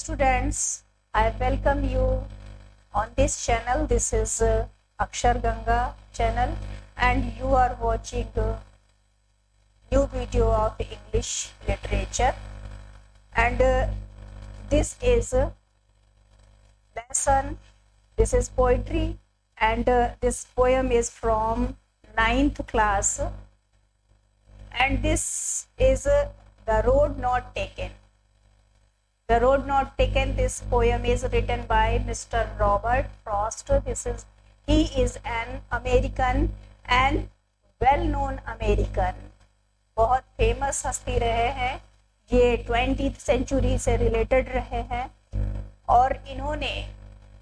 students, I welcome you on this channel. This is Akshar Ganga channel and you are watching new video of English literature, and this is lesson, this is poetry, and this poem is from 9th class, and this is The Road Not Taken. The Road Not Taken, this poem is written by Mr. Robert Frost. He is an American and well-known American. बहुत famous हस्ती रहे हैं, ये 20th century से related रहे हैं और इन्होंने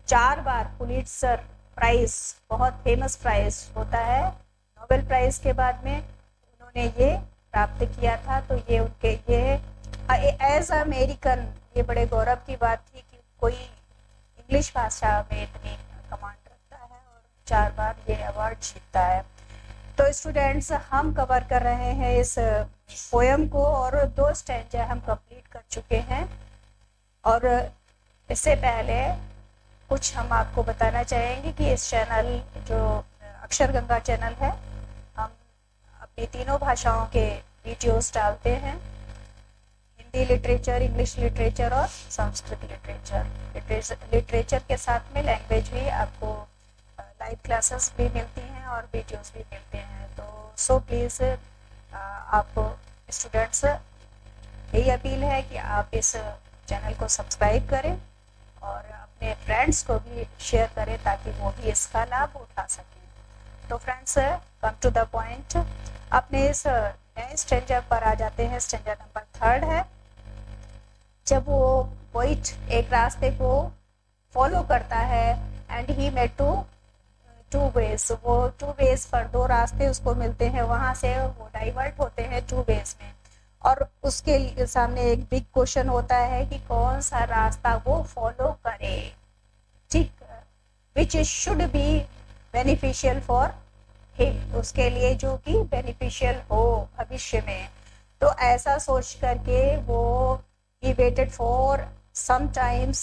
4 बार पुलिट्जर प्राइज, बहुत फेमस प्राइज होता है नोबेल प्राइज के बाद में, उन्होंने ये प्राप्त किया था। तो ये उनके ये एज अमेरिकन ये बड़े गौरव की बात थी कि कोई इंग्लिश भाषा में इतनी कमांड रखता है और 4 बार ये अवार्ड जीतता है। तो स्टूडेंट्स, हम कवर कर रहे हैं इस पोएम को और 2 स्टैंजा हम कंप्लीट कर चुके हैं। और इससे पहले कुछ हम आपको बताना चाहेंगे कि इस चैनल जो अक्षर गंगा चैनल है, हम अपनी तीनों भाषाओं के वीडियोस डालते हैं, हिंदी लिटरेचर, इंग्लिश लिटरेचर और संस्कृत लिटरेचर। लिटरेचर के साथ में लैंग्वेज भी आपको लाइव क्लासेस भी मिलती हैं और वीडियोस भी मिलते हैं। तो सो प्लीज़ आप स्टूडेंट्स, यही अपील है कि आप इस चैनल को सब्सक्राइब करें और अपने फ्रेंड्स को भी शेयर करें ताकि वो भी इसका लाभ उठा सकें। तो friends, come to the point, अपने इस नए स्टैंजा पर आ जाते हैं। स्टैंजा नंबर 3 है। जब वो पोइट एक रास्ते को फॉलो करता है and he met two ways, वो 2 वेज पर 2 रास्ते उसको मिलते हैं, वहां से वो डाइवर्ट होते हैं 2 वेज में और उसके सामने एक बिग क्वेश्चन होता है कि कौन सा रास्ता वो फॉलो करे, ठीक, which should be beneficial for him, उसके लिए जो कि बेनिफिशियल हो भविष्य में। तो ऐसा सोच करके वो he waited for some times,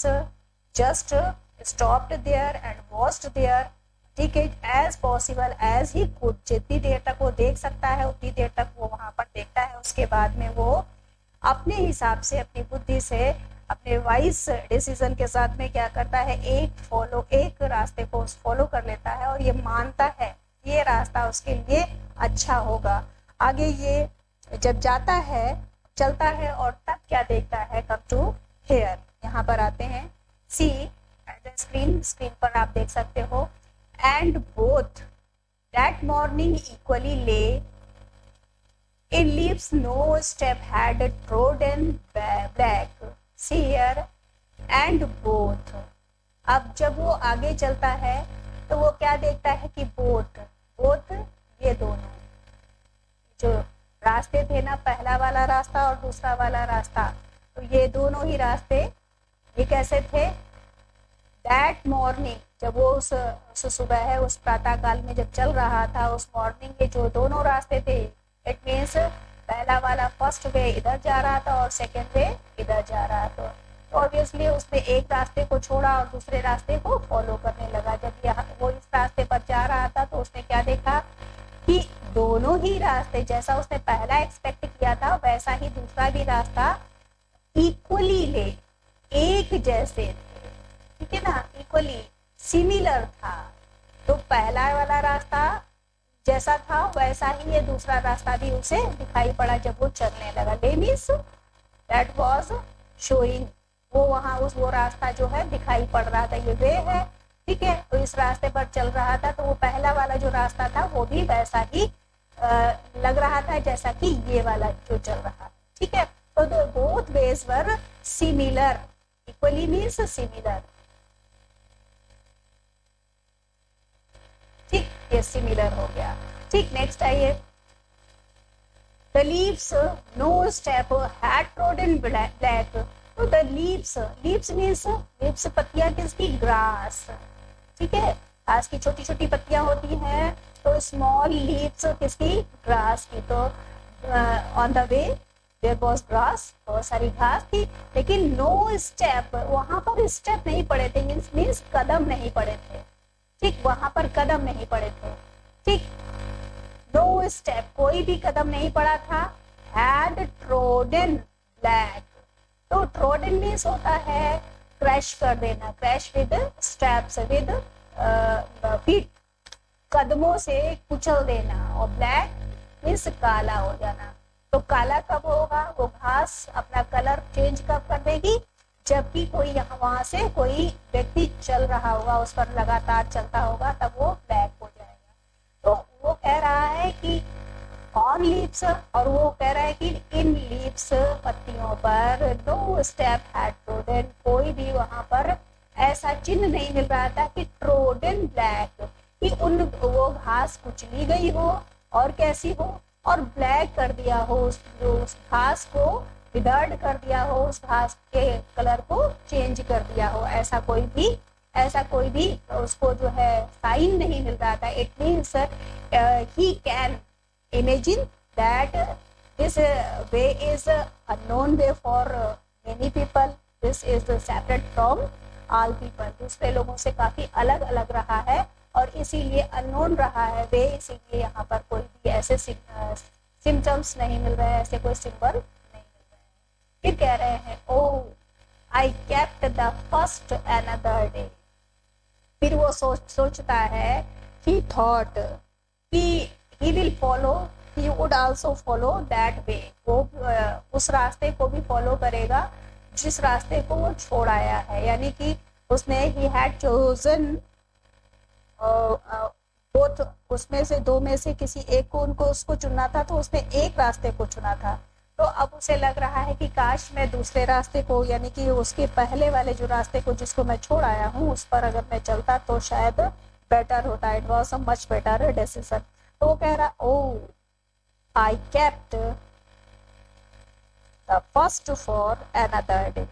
just stopped there and watched there, ठीक है, as possible as he could, जितनी देर तक वो देख सकता है उतनी देर तक वो वहां पर देखता है। उसके बाद में वो अपने हिसाब से, अपनी बुद्धि से, अपने वाइज डिसीजन के साथ में क्या करता है, एक रास्ते को फॉलो कर लेता है और ये मानता है ये रास्ता उसके लिए अच्छा होगा। आगे ये जब जाता है, चलता है और तब क्या देखता है, कम टू हेयर, यहाँ पर आते हैं, सी एट द स्क्रीन पर आप देख सकते हो, and both that morning equally lay in leaves no step had trodden back, see here, and both. अब जब वो आगे चलता है तो वो क्या देखता है कि बोथ ये दोनों जो रास्ते थे ना, पहला वाला रास्ता और दूसरा वाला रास्ता, तो ये दोनों ही रास्ते ये कैसे थे, दैट मॉर्निंग, जब वो उस सुबह है, उस प्रातः काल में जब चल रहा था, उस मॉर्निंग के जो दोनों रास्ते थे, इट मीन्स पहला वाला फर्स्ट वे इधर जा रहा था और सेकेंड वे इधर जा रहा था। तो ऑब्वियसली उसने एक रास्ते को छोड़ा और दूसरे रास्ते को फॉलो करने लगा। जब यहाँ वो इस रास्ते पर जा रहा था तो उसने क्या देखा कि दोनों ही रास्ते, जैसा उसने पहला एक्सपेक्ट किया था वैसा ही दूसरा भी रास्ता इक्वली ले, एक जैसे थे, ठीक है ना, इक्वली सिमिलर था। तो पहला वाला रास्ता जैसा था वैसा ही ये दूसरा रास्ता भी उसे दिखाई पड़ा जब वो चलने लगा। ले मीन्स दैट वाज शोइंग, वो वहां वो रास्ता जो है दिखाई पड़ रहा था, ये वे है, ठीक है। तो इस रास्ते पर चल रहा था तो वो पहला वाला जो रास्ता था वो भी वैसा ही लग रहा था जैसा कि ये वाला जो चल रहा था, ठीक है। तो both ways were similar, equally means similar, ठीक, ये सिमिलर हो गया, ठीक। नेक्स्ट आइए, the leaves no step had trodden black, तो द लीव्स मीन्स पत्तियां किसकी, ग्रास, ठीक है, घास की छोटी छोटी पत्तियां होती हैं, तो स्मॉल लीव्स किसकी, ग्रास की। तो on the way there was grass, बहुत सारी घास थी, लेकिन नो स्टेप, वहां पर स्टेप नहीं पड़े थे, मीन्स कदम नहीं पड़े थे, ठीक, वहां पर कदम नहीं पड़े थे, ठीक, नो स्टेप, कोई भी कदम नहीं पड़ा था, हैड ट्रोडन ब्लैक, तो ट्रोडन मीन्स होता है क्रैश कर देना, crash with steps, with feet, कदमों से कुचल देना, और ब्लैक मीन्स काला हो जाना, तो काला कब होगा, वो घास अपना कलर चेंज कब कर देगी, जबकि कोई यहाँ वहां से कोई व्यक्ति चल रहा होगा, उस पर लगातार चलता होगा, तब वो ब्लैक हो जाएगा। तो वो कह रहा है कि ऑन लीव्स, और वो कह रहा है कि इन लीव्स, पत्तियों पर, नो स्टेप हैड ट्रोडन, कोई भी वहां पर ऐसा चिन्ह नहीं मिल रहा था कि ट्रोडन ब्लैक, कि उन वो घास कुचली गई हो और कैसी हो, और ब्लैक कर दिया हो, उस घास को विदर्ड कर दिया हो, उस घास के कलर को चेंज कर दिया हो, ऐसा कोई भी उसको जो है साइन नहीं मिल रहा था। It means he can imagine that this way is a unknown way for many people, this is separate from all people, दूसरे लोगों से काफी अलग अलग रहा है और इसीलिए अननोन रहा है वे, इसीलिए यहाँ पर कोई भी ऐसे सिम्टम्स नहीं मिल रहे हैं, ऐसे कोई सिंबल नहीं मिल रहे हैं। फिर कह रहे हैं oh I kept the first another day, फिर वो सोचता है, he thought कि he will follow, he would also follow that way, वो उस रास्ते को भी फॉलो करेगा जिस रास्ते को वो छोड़ आया है, यानी कि उसने he had chosen बोथ, उसमें से दो में से किसी एक को उसको चुनना था, तो उसने एक रास्ते को चुना था, तो अब उसे लग रहा है कि काश मैं दूसरे रास्ते को, यानी कि उसके पहले वाले जो रास्ते को जिसको मैं छोड़ आया हूँ उस पर अगर मैं चलता तो शायद बेटर होता, it was a much better decision. तो वो कह रहा oh I kept the first for another day,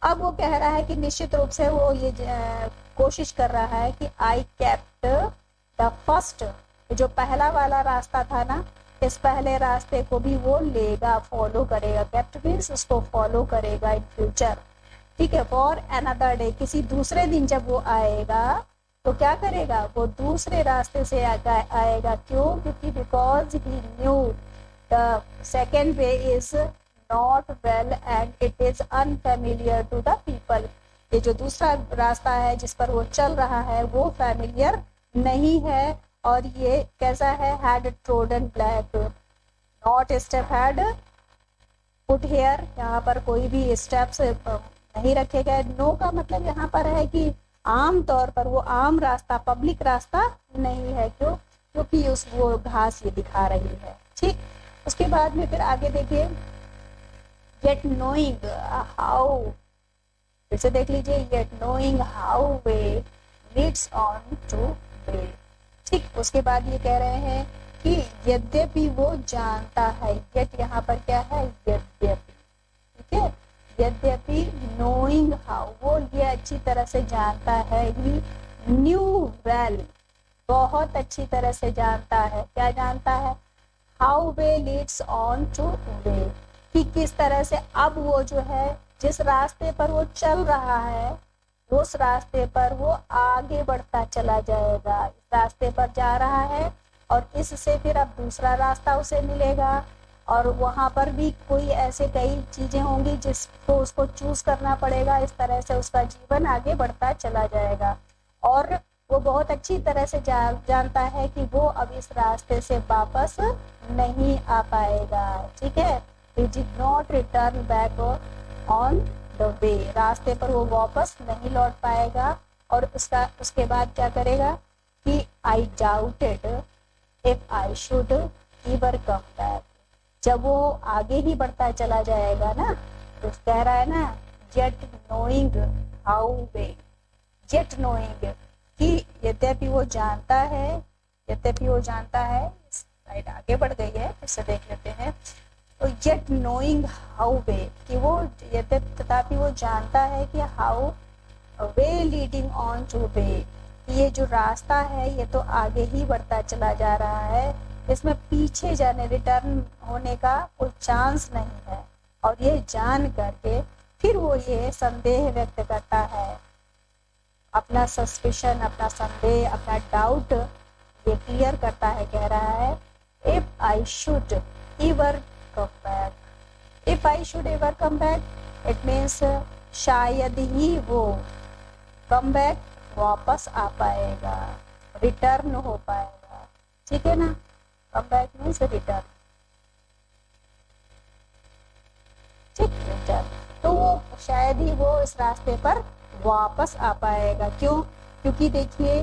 अब वो कह रहा है कि निश्चित रूप से वो ये कोशिश कर रहा है कि आई केप्ट द फर्स्ट, जो पहला वाला रास्ता था ना, इस पहले रास्ते को भी वो लेगा, फॉलो करेगा, केप्ट मीन्स उसको फॉलो करेगा इन फ्यूचर, ठीक है, फॉर अनदर डे, किसी दूसरे दिन जब वो आएगा तो क्या करेगा, वो दूसरे रास्ते से आएगा, क्यों, क्योंकि because he knew the second way is not well and it is unfamiliar to the people, ये जो दूसरा रास्ता है जिस पर वो चल रहा है वो फैमिलियर नहीं है, और ये कैसा है, had trodden black, not step had put here, यहाँ पर कोई भी स्टेप्स नहीं रखे गए, नो का मतलब यहाँ पर है कि आम तौर पर वो आम रास्ता, पब्लिक रास्ता नहीं है, क्यों, क्योंकि वो घास ये दिखा रही है, ठीक। उसके बाद में फिर आगे देखिए, yet knowing how, फिर से देख लीजिए, yet knowing how way leads on to way, ठीक। उसके बाद ये कह रहे हैं कि यद्यपि वो जानता है, yet यहाँ पर क्या है, यद्यपि, ठीक है, यद्यपि knowing how, वो ये अच्छी तरह से जानता है, ही knew well, बहुत अच्छी तरह से जानता है, क्या जानता है, how way leads on to way, कि किस तरह से अब वो जो है जिस रास्ते पर वो चल रहा है उस रास्ते पर वो आगे बढ़ता चला जाएगा, इस रास्ते पर जा रहा है और इससे फिर अब दूसरा रास्ता उसे मिलेगा, और वहां पर भी कोई ऐसे कई चीजें होंगी जिसको उसको चूज करना पड़ेगा, इस तरह से उसका जीवन आगे बढ़ता चला जाएगा, और वो बहुत अच्छी तरह से जानता है कि वो अब इस रास्ते से वापस नहीं आ पाएगा, ठीक है, he did not return back on the way, रास्ते पर वो वापस नहीं लौट पाएगा, और उसके बाद क्या करेगा कि I doubted if I should ever come back, जब वो आगे ही बढ़ता चला जाएगा ना, तो कह रहा है ना, yet knowing how way, yet knowing, कि यद्यपि वो जानता है, साइड आगे बढ़ गई है, फिर से देख लेते हैं, तो yet knowing how way, कि वो तथापि वो जानता है कि how way leading on to way, ये जो रास्ता है ये तो आगे ही बढ़ता चला जा रहा है, इसमें पीछे जाने रिटर्न होने का कोई चांस नहीं है। और ये जान करके फिर वो ये संदेह व्यक्त करता है, अपना सस्पिशन, अपना संदेह, अपना डाउट ये क्लियर करता है। कह रहा है if I should ever come back, if I should ever come back, it means शायद ही वो कम बैक वापस आ पाएगा, रिटर्न हो पाएगा। ठीक है ना, कम बैक मीन्स रिटर्न। ठीक, रिटर्न। तो वो शायद ही वो इस रास्ते पर वापस आ पाएगा। क्यों? क्योंकि देखिए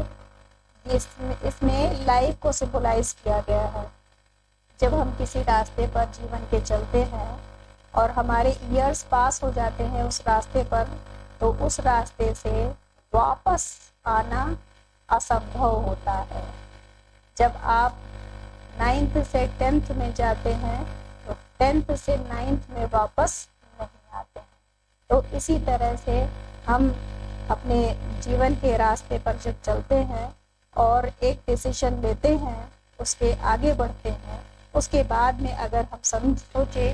इसमें लाइफ को सिंबलाइज किया गया है। जब हम किसी रास्ते पर जीवन के चलते हैं और हमारे ईयर्स पास हो जाते हैं उस रास्ते पर, तो उस रास्ते से वापस आना असंभव होता है। जब आप 9th से 10th में जाते हैं तो 10th से 9th में वापस नहीं आते हैं। तो इसी तरह से हम अपने जीवन के रास्ते पर जब चलते हैं और एक डिसीजन लेते हैं, उसके आगे बढ़ते हैं, उसके बाद में अगर हम सोचे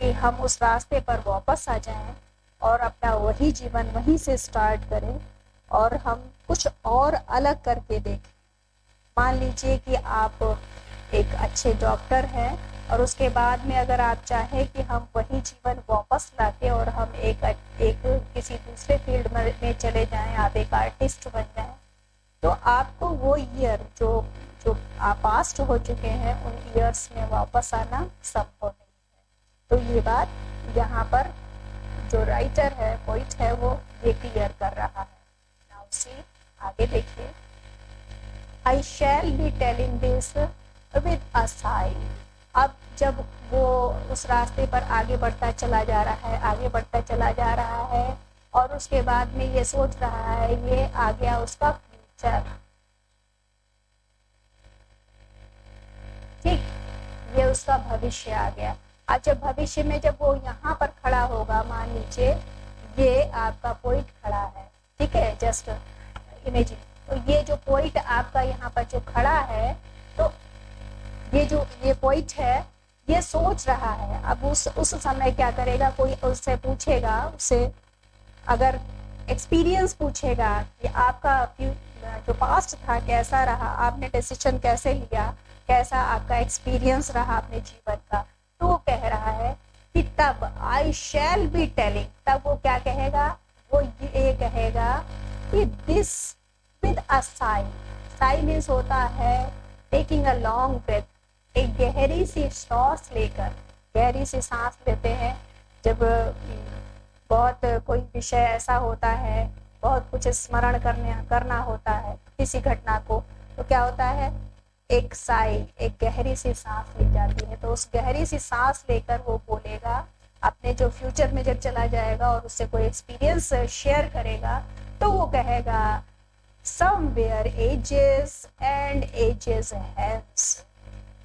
कि हम उस रास्ते पर वापस आ जाएं और अपना वही जीवन वहीं से स्टार्ट करें और हम कुछ और अलग करके देखें। मान लीजिए कि आप एक अच्छे डॉक्टर हैं और उसके बाद में अगर आप चाहें कि हम वही जीवन वापस लाके और हम एक किसी दूसरे फील्ड में चले जाएं, आप एक आर्टिस्ट बन जाएं, तो आपको वो ईयर जो आप पास्ट हो चुके हैं उन ईयर्स में वापस आना संभव नहीं है। तो ये बात यहाँ पर जो राइटर है, पोइट है, वो ये क्लियर कर रहा है। नाउ सी, आगे देखिए, I shall be telling this with a sigh. अब जब वो उस रास्ते पर आगे बढ़ता चला जा रहा है, आगे बढ़ता चला जा रहा है और उसके बाद में ये सोच रहा है, ये आ गया उसका फ्यूचर। ठीक, ये उसका भविष्य आ गया। अब जब भविष्य में जब वो यहाँ पर खड़ा होगा, मान लीजिए ये आपका पोइट खड़ा है, ठीक है, जस्ट इमेजिन। तो ये जो पोइट आपका यहाँ पर जो खड़ा है, तो ये पोइट है, ये सोच रहा है। अब उस समय क्या करेगा, कोई उससे पूछेगा, उससे अगर एक्सपीरियंस पूछेगा कि आपका जो पास्ट था कैसा रहा, आपने डिसीजन कैसे लिया, कैसा आपका एक्सपीरियंस रहा अपने जीवन का, तो वो कह रहा है कि तब आई शैल बी टेलिंग, तब वो क्या कहेगा, वो ये कहेगा कि this with a Sai. Sai means होता है टेकिंग अ लॉन्ग ब्रेथ, एक गहरी सी सांस लेकर, गहरी सी सांस लेते हैं जब बहुत कोई विषय ऐसा होता है, बहुत कुछ स्मरण करना होता है किसी घटना को, तो क्या होता है, एक साई, एक गहरी सी सांस ली जाती है। तो उस गहरी सी सांस लेकर वो बोलेगा, अपने जो फ्यूचर में जब चला जाएगा और उससे कोई एक्सपीरियंस शेयर करेगा, तो वो कहेगा somewhere ages and ages hence,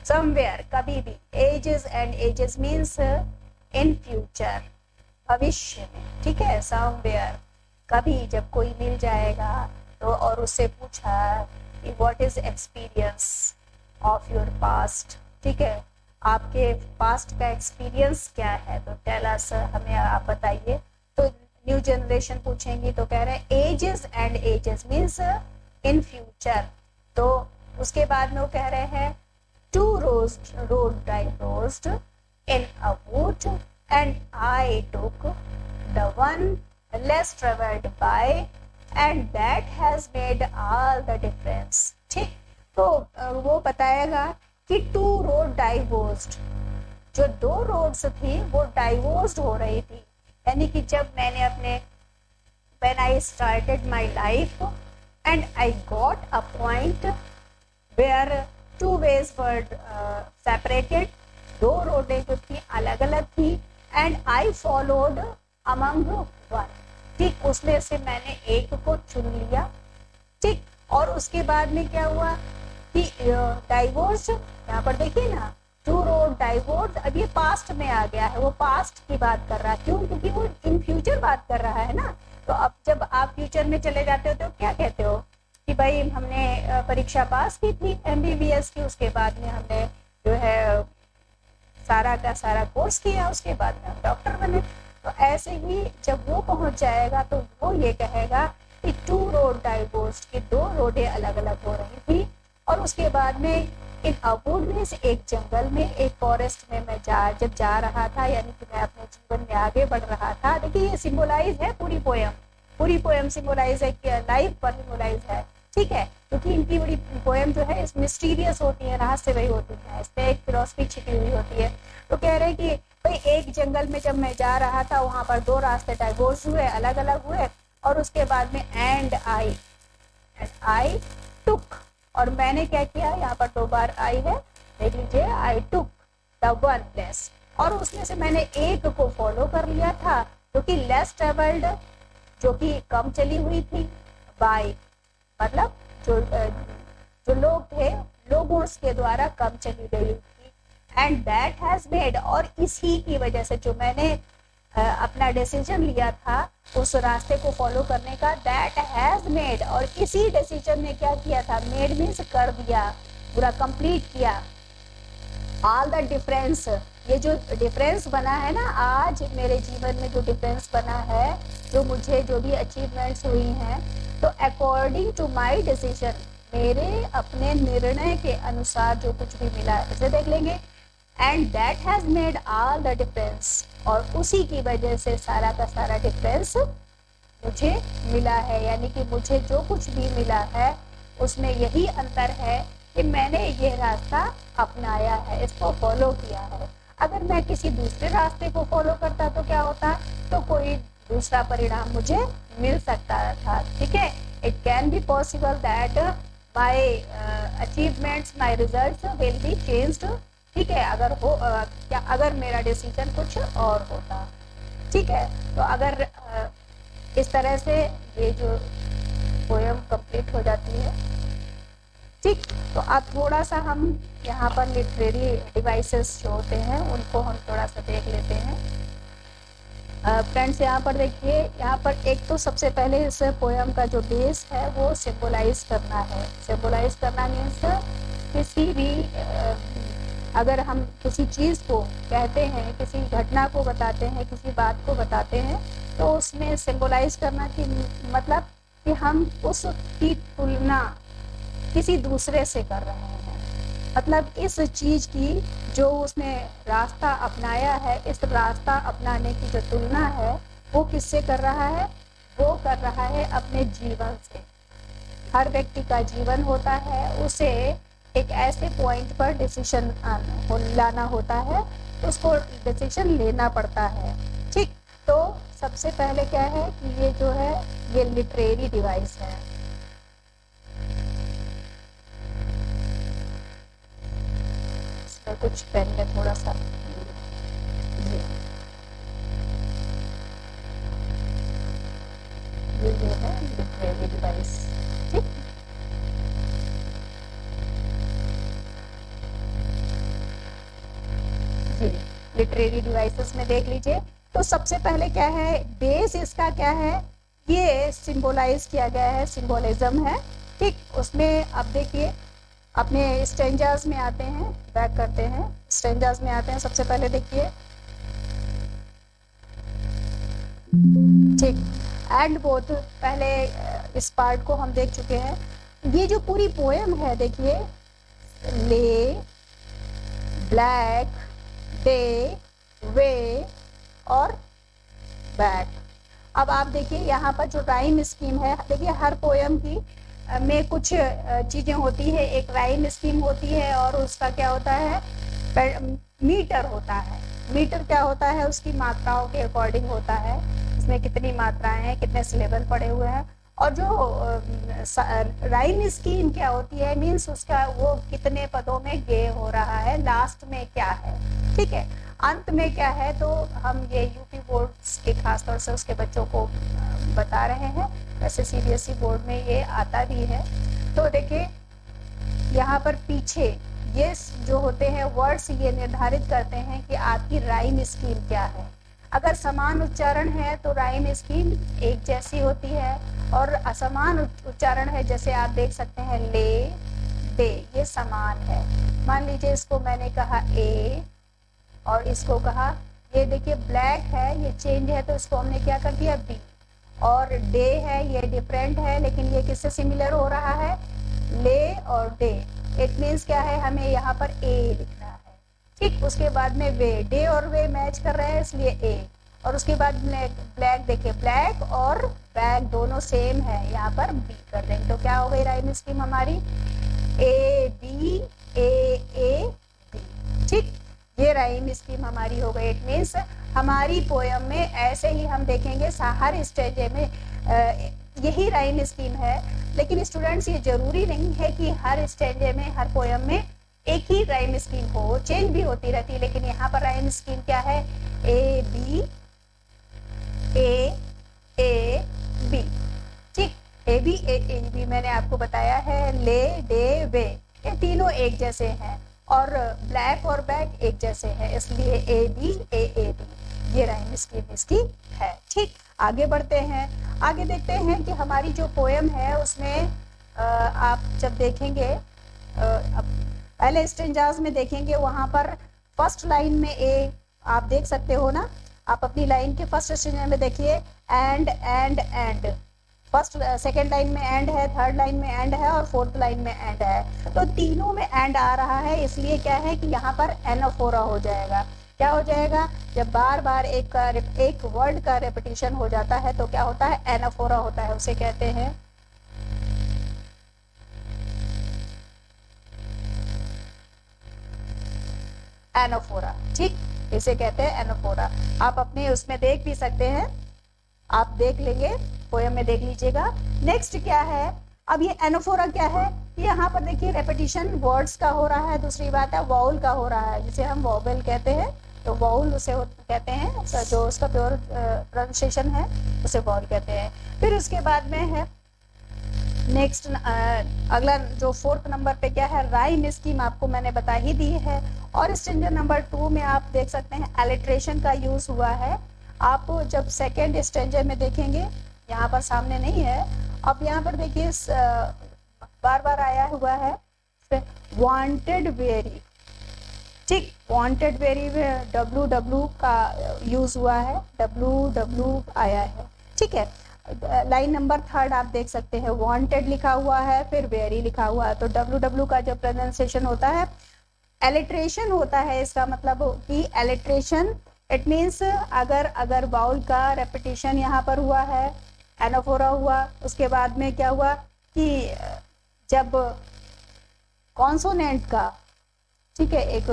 somewhere, कभी भी, ages and ages means in future, भविष्य में, ठीक है, somewhere, कभी जब कोई मिल जाएगा तो और उससे पूछा कि what is experience of your past, ठीक है, आपके पास्ट का एक्सपीरियंस क्या है, तो टेल अस, हमें आप बताइए। तो न्यू जनरेशन पूछेंगी तो कह रहे हैं ages and ages means in future. तो उसके बाद में वो कह रहे हैं two road diverged in a wood and I took the one less travelled by and that has made all the difference. ठीक, तो वो बताएगा कि टू रोड डाइवर्स्ड, जो दो रोड्स थी वो डाइवर्स्ड हो रही थी, यानी कि जब मैंने अपने when I started my life and I got a point where two ways were separated, दो रोडें जो थी अलग अलग थी, and I followed among one, ठीक, उसमें से मैंने एक को चुन लिया, ठीक, और उसके बाद में क्या हुआ कि डाइवोर्स, यहाँ पर देखिए ना, टू रोड डाइवोर्स, अब ये पास्ट में आ गया है, वो पास्ट की बात कर रहा है, क्यों, क्योंकि वो इन फ्यूचर बात कर रहा है ना। तो अब जब आप फ्यूचर में चले जाते हो तो क्या कहते हो कि भाई हमने परीक्षा पास की थी MBBS की, उसके बाद में हमने जो है सारा का सारा कोर्स किया, उसके बाद में हम डॉक्टर बने। तो ऐसे ही जब वो पहुंच जाएगा तो वो ये कहेगा कि 2 रोड डाइवोर्स, की 2 रोडें अलग अलग हो रही थी। और उसके बाद में इन अवुड मीन्स एक जंगल में, एक फॉरेस्ट में मैं जब जा रहा था, यानी कि मैं अपने जीवन में आगे बढ़ रहा था। देखिए ये सिंबलाइज है पूरी पोएम सिंबलाइज है कि लाइफ पर सिंबलाइज है, ठीक है, क्योंकि इनकी बड़ी पोएम जो है मिस्टीरियस होती है, रहस्यमयी होती है, इसमें एक फिलॉसफी छिपी हुई होती है। तो कह रहे हैं कि भाई एक जंगल में जब मैं जा रहा था, वहां पर 2 रास्ते डाइवोर्स हुए, अलग अलग हुए, और उसके बाद में एंड आई टुक, और मैंने क्या किया, यहाँ पर 2 बार आई है, देख लीजिए, आई टुक द वन लेस, और उसमें से मैंने एक को फॉलो कर लिया था, क्योंकि लेस ट्रेवल्ड, जो कि कम चली हुई थी, बाय मतलब जो लोग थे, लोगों के द्वारा कम चली गई थी, एंड दैट हैज मेड, और इसी की वजह से जो मैंने अपना डिसीजन लिया था उस रास्ते को फॉलो करने का, दैट हैज मेड, और इसी डिसीजन ने क्या किया था, मेड मीन्स कर दिया, पूरा कंप्लीट किया, ऑल द डिफरेंस, ये जो डिफरेंस बना है ना, आज मेरे जीवन में जो डिफरेंस बना है, जो मुझे जो भी अचीवमेंट्स हुई हैं, तो अकॉर्डिंग टू माई डिसीजन, मेरे अपने निर्णय के अनुसार जो कुछ भी मिला है, इसे देख लेंगे, and that has made all the difference, और उसी की वजह से सारा का सारा डिफरेंस मुझे मिला है, यानी कि मुझे जो कुछ भी मिला है उसमें यही अंतर है कि मैंने ये रास्ता अपनाया है, इसको फॉलो किया है। अगर मैं किसी दूसरे रास्ते को फॉलो करता तो क्या होता, तो कोई दूसरा परिणाम मुझे मिल सकता था, ठीक है। It can be possible that my achievements, my results will be changed, ठीक है, अगर मेरा डिसीजन कुछ और होता, ठीक है। तो अगर इस तरह से ये जो पोएम कंप्लीट हो जाती है, ठीक। तो अब थोड़ा सा हम यहाँ पर लिटरेरी डिवाइसेस जो होते हैं उनको हम थोड़ा सा देख लेते हैं। फ्रेंड्स यहाँ पर देखिए, यहाँ पर एक तो सबसे पहले इस पोएम का जो बेस है वो सिंबलाइज करना है। सिंबलाइज करना मीन्स किसी भी अगर हम किसी चीज़ को कहते हैं, किसी घटना को बताते हैं, किसी बात को बताते हैं, तो उसमें सिंबलाइज करना की मतलब कि हम उसकी तुलना किसी दूसरे से कर रहे हैं, मतलब इस चीज की जो उसने रास्ता अपनाया है, इस रास्ता अपनाने की जो तुलना है वो किससे कर रहा है, वो कर रहा है अपने जीवन से। हर व्यक्ति का जीवन होता है, उसे एक ऐसे पॉइंट पर डिसीजन लाना होता है, उसको डिसीजन लेना पड़ता है, ठीक। तो सबसे पहले क्या है कि ये जो है ये लिटरेरी डिवाइस है, कुछ पेन में थोड़ा सा ये है लिटरेरी डिवाइस, ठीक। जी, लिटरेरी डिवाइसेस में देख लीजिए। तो सबसे पहले क्या है, बेस इसका क्या है, ये सिंबलाइज किया गया है, सिंबोलिज्म है, ठीक। उसमें अब देखिए अपने स्टेंजास में आते हैं, बैक करते हैं, स्टेंजास में आते हैं। सबसे पहले देखिए, ठीक, एंड बोथ, पहले इस पार्ट को हम देख चुके हैं। ये जो पूरी पोएम है देखिए, ले, ब्लैक, डे, वे और बैक। अब आप देखिए यहाँ पर जो राइम स्कीम है, देखिए हर पोएम की में कुछ चीजें होती है, एक राइम स्कीम होती है और उसका क्या होता है, मीटर होता है। मीटर क्या होता है, उसकी मात्राओं के अकॉर्डिंग होता है, उसमें कितनी मात्राएं हैं, कितने सिलेबल पड़े हुए हैं। और जो राइम स्कीम क्या होती है, मीन्स उसका वो कितने पदों में गे हो रहा है, लास्ट में क्या है, ठीक है, अंत में क्या है। तो हम ये यूपी बोर्ड्स के खासतौर से उसके बच्चों को बता रहे हैं, वैसे सीबीएसई बोर्ड में ये आता भी है। तो देखिए यहाँ पर पीछे ये जो होते हैं वर्ड्स, ये निर्धारित करते हैं कि आपकी राइम स्कीम क्या है। अगर समान उच्चारण है तो राइम स्कीम एक जैसी होती है, और असमान उच्चारण है, जैसे आप देख सकते हैं ले, डे ये समान है। मान लीजिए इसको मैंने कहा ए और इसको कहा, ये देखिए ब्लैक है, ये चेंज है तो इसको हमने क्या कर दिया बी, और डे है ये डिफरेंट है लेकिन ये किससे सिमिलर हो रहा है, ले और डे। इट मीन्स क्या है, हमें यहाँ पर ए लिखना है, ठीक। उसके बाद में वे, डे और वे मैच कर रहे हैं इसलिए ए, और उसके बाद ब्लैक, देखिए ब्लैक और बैग दोनों सेम है, यहाँ पर बी कर देंगे तो क्या हो गई राइम स्कीम हमारी, ए बी ए बी, ठीक। ये राइम स्कीम हमारी हो गई। इट मीन्स हमारी पोयम में ऐसे ही हम देखेंगे हर स्टेज में यही राइम स्कीम है, लेकिन स्टूडेंट्स ये जरूरी नहीं है कि हर स्टेज में हर पोयम में एक ही राइम स्कीम हो, चेंज भी होती रहती है। लेकिन यहाँ पर राइम स्कीम क्या है, ए बी ए बी, ठीक। ए बी मैंने आपको बताया है, ले डे वे ये तीनों एक जैसे हैं और ब्लैक और बैग एक जैसे हैं, इसलिए ए बी ये राइम स्कीम इसकी है, ठीक। आगे बढ़ते हैं, आगे देखते हैं कि हमारी जो पोएम है उसमें आप जब देखेंगे पहले स्टेंजास में देखेंगे, वहां पर फर्स्ट लाइन में ए आप देख सकते हो ना, आप अपनी लाइन के फर्स्ट स्टेंजा में देखिए एंड, फर्स्ट सेकेंड लाइन में एंड है, थर्ड लाइन में एंड है और फोर्थ लाइन में एंड है, तो तीनों में एंड आ रहा है, इसलिए क्या है कि यहाँ पर एनाफोरा हो जाएगा। क्या हो जाएगा, जब बार बार एक वर्ड का रेपिटेशन हो जाता है तो क्या होता है, एनाफोरा होता है, उसे कहते हैं एनाफोरा, ठीक। इसे कहते हैं एनाफोरा। आप अपने उसमें देख भी सकते हैं, आप देख लेंगे पोएम में, देख लीजिएगा। नेक्स्ट क्या है, अब ये एनाफोरा क्या है, यहाँ पर देखिए रेपिटेशन वर्ड्स का हो रहा है, दूसरी बात है वाउल का हो रहा है, जिसे हम वॉवेल कहते हैं, तो वाउल उसे कहते हैं, जो उसका प्योर प्रोनाउंसिएशन है उसे वाउल कहते हैं। फिर उसके बाद में है नेक्स्ट अगला जो फोर्थ नंबर पे क्या है, राइम स्कीम आपको मैंने बता ही दी है। और स्टेंजर नंबर 2 में आप देख सकते हैं एलिट्रेशन का यूज हुआ है। आप जब सेकेंड स्टेंजर में देखेंगे, यहाँ पर सामने नहीं है, अब यहाँ पर देखिए बार बार आया हुआ है वांटेड वेरी, ठीक। वांटेड वेरी में डब्ल्यू का यूज हुआ है, डब्ल्यू आया है, ठीक है। लाइन नंबर 3 आप देख सकते हैं, वांटेड लिखा हुआ है, फिर वेरी लिखा हुआ है, तो डब्ल्यू का जो प्रोनाउंसिएशन होता है एलिट्रेशन होता है। इसका मतलब कि एलिट्रेशन इट मीन्स अगर बाउल का रेपिटेशन यहाँ पर हुआ है, एनाफोरा हुआ, उसके बाद में क्या हुआ कि जब कॉन्सोनेंट का, ठीक है, एक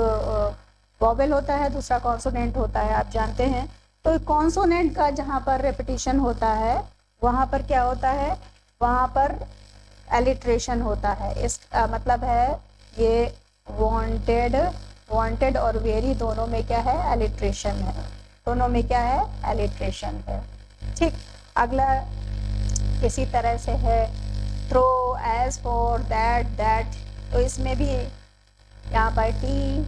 वॉवेल होता है, दूसरा कॉन्सोनेंट होता है, आप जानते हैं, तो कॉन्सोनेंट का जहाँ पर रेपिटेशन होता है वहाँ पर क्या होता है, वहाँ पर एलिट्रेशन होता है। इसका मतलब है ये वांटेड और वेरी दोनों में क्या है, एलिट्रेशन है, दोनों में क्या है, एलिट्रेशन है, ठीक। अगला इसी तरह से है थ्रो, एज फॉर, दैट, तो इसमें भी यहाँ पर टी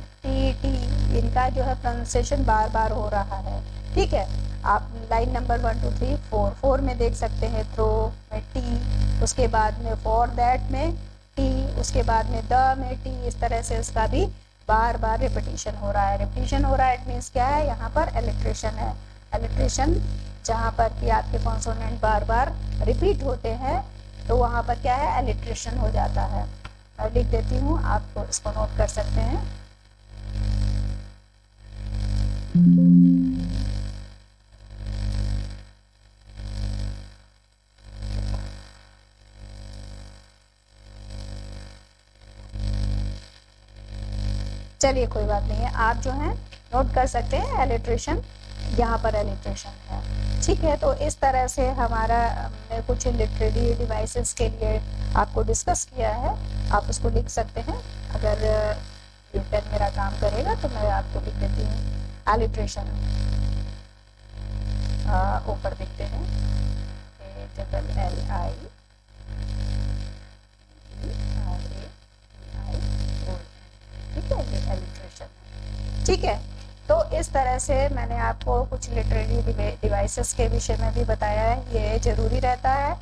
इनका जो है प्रोनाउंसिएशन बार बार हो रहा है, ठीक है। आप लाइन नंबर 1 2 3 4 में देख सकते हैं, थ्रो में टी, उसके बाद में फॉर दैट में टी, उसके बाद में द में टी, इस तरह से उसका भी बार बार रिपीटिशन हो रहा है। रिपीटिशन हो रहा है इट मीन्स क्या है, यहाँ पर एलिट्रेशन है। एलिट्रेशन जहाँ पर कि आपके कॉन्सोनेंट बार बार रिपीट होते हैं तो वहाँ पर क्या है, एलिट्रेशन हो जाता है। मैं लिख देती हूँ, आप इसको नोट कर सकते हैं। चलिए कोई बात नहीं है, आप जो है नोट कर सकते हैं एलिट्रेशन, यहाँ पर एलिट्रेशन है, ठीक है। तो इस तरह से हमारा हमने कुछ लिटरेरी डिवाइसेस के लिए आपको डिस्कस किया है, आप उसको लिख सकते हैं। अगर रिटन मेरा काम करेगा तो मैं आपको लिख देती हूँ एलिट्रेशन। ऊपर देखते हैं ठीक है। तो इस तरह से मैंने आपको कुछ लिटरेरी डिवाइसेस के विषय में भी बताया है, ये जरूरी रहता है।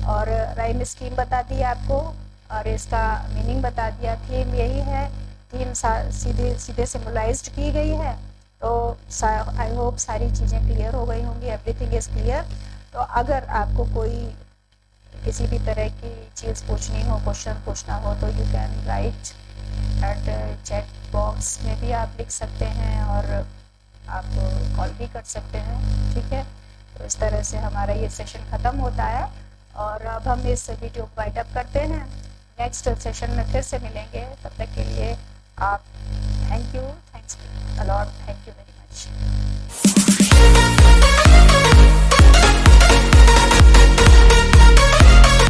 और राइम स्कीम बता दी आपको, और इसका मीनिंग बता दिया। थीम यही है, थीम सीधे सीधे सिम्बलाइज्ड की गई है। तो आई होप सारी चीज़ें क्लियर हो गई होंगी, एवरीथिंग इज़ क्लियर। तो अगर आपको कोई किसी भी तरह की चीज़ पूछनी हो, क्वेश्चन पूछना हो, तो you can write at chat box में भी आप लिख सकते हैं और आप कॉल भी कर सकते हैं, ठीक है। तो इस तरह से हमारा ये सेशन ख़त्म होता है और अब हम इस वीडियो को वाइट अप करते हैं। नेक्स्ट सेशन में फिर से मिलेंगे, तब तक के लिए आप thank you, thanks a lot, thank you very much.